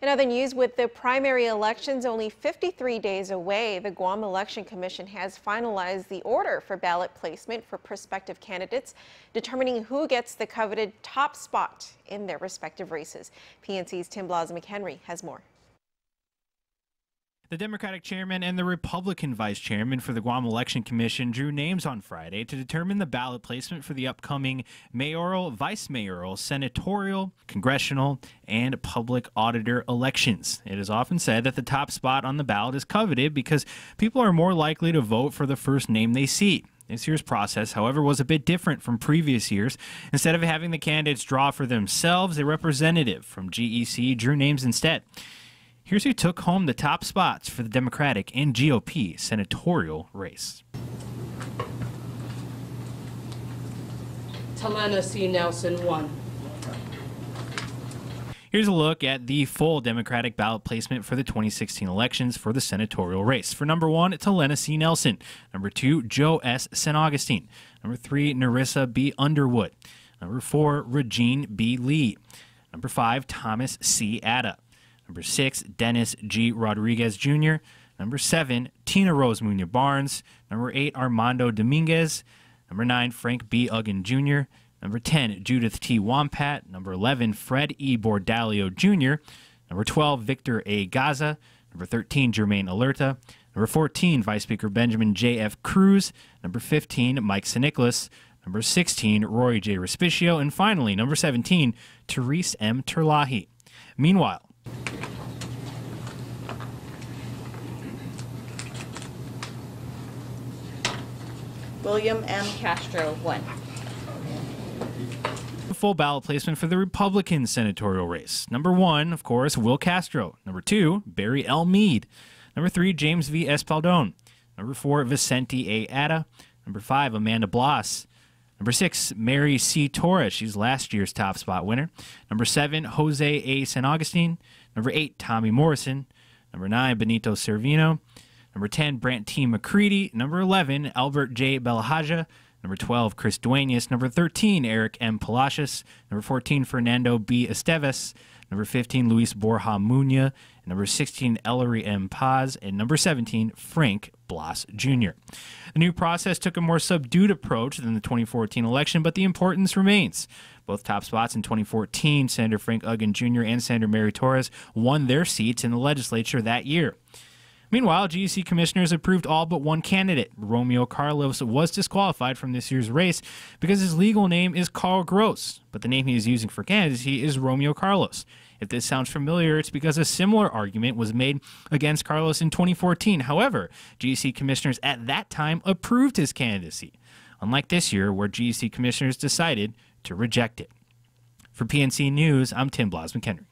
In other news, with the primary elections only 53 days away, the Guam Election Commission has finalized the order for ballot placement for prospective candidates, determining who gets the coveted top spot in their respective races. PNC's Tim Blas-McHenry has more. The Democratic chairman and the Republican vice chairman for the Guam Election Commission drew names on Friday to determine the ballot placement for the upcoming mayoral, vice mayoral, senatorial, congressional, and public auditor elections. It is often said that the top spot on the ballot is coveted because people are more likely to vote for the first name they see. This year's process, however, was a bit different from previous years. Instead of having the candidates draw for themselves, a representative from GEC drew names instead. Here's who took home the top spots for the Democratic and GOP senatorial race. Talena C. Nelson won. Here's a look at the full Democratic ballot placement for the 2016 elections for the senatorial race. For number 1, Talena C. Nelson. Number 2, Joe S. San Augustine. Number 3, Narissa B. Underwood. Number 4, Regine B. Lee. Number 5, Thomas C. Atta. Number 6, Dennis G. Rodriguez Jr. Number 7, Tina Rose Muñoz Barnes. Number 8, Armando Dominguez. Number 9, Frank B. Uggan Jr. Number 10, Judith T. Wampat. Number 11, Fred E. Bordalio Jr. Number 12, Victor A. Gaza. Number 13, Jermaine Alerta. Number 14, Vice Speaker Benjamin J. F. Cruz. Number 15, Mike Saniclas. Number 16, Roy J. Respicio. And finally, number 17, Therese M. Terlahi. Meanwhile, William M. Castro won. full ballot placement for the Republican senatorial race. Number 1, of course, Will Castro. Number 2, Barry L. Meade. Number 3, James V. Espaldon. Number 4, Vicente A. Atta. Number 5, Amanda Blas. Number 6, Mary C. Torres. She's last year's top spot winner. Number 7, Jose A. San Augustine. Number 8, Tommy Morrison. Number 9, Benito Servino. Number 10, Brant T. McCready. Number 11, Albert J. Belahaja. Number 12, Chris Duenas. Number 13, Eric M. Palacios. Number 14, Fernando B. Esteves. Number 15, Luis Borja Muñoz. Number 16, Ellery M. Paz. And number 17, Frank Blas Jr. The new process took a more subdued approach than the 2014 election, but the importance remains. Both top spots in 2014, Senator Frank Uggan Jr. and Senator Mary Torres won their seats in the legislature that year. Meanwhile, GEC commissioners approved all but one candidate. Romeo Carlos was disqualified from this year's race because his legal name is Carl Gross, but the name he is using for candidacy is Romeo Carlos. If this sounds familiar, it's because a similar argument was made against Carlos in 2014. However, GEC commissioners at that time approved his candidacy, unlike this year where GEC commissioners decided to reject it. For PNC News, I'm Tim Blas-McHenry.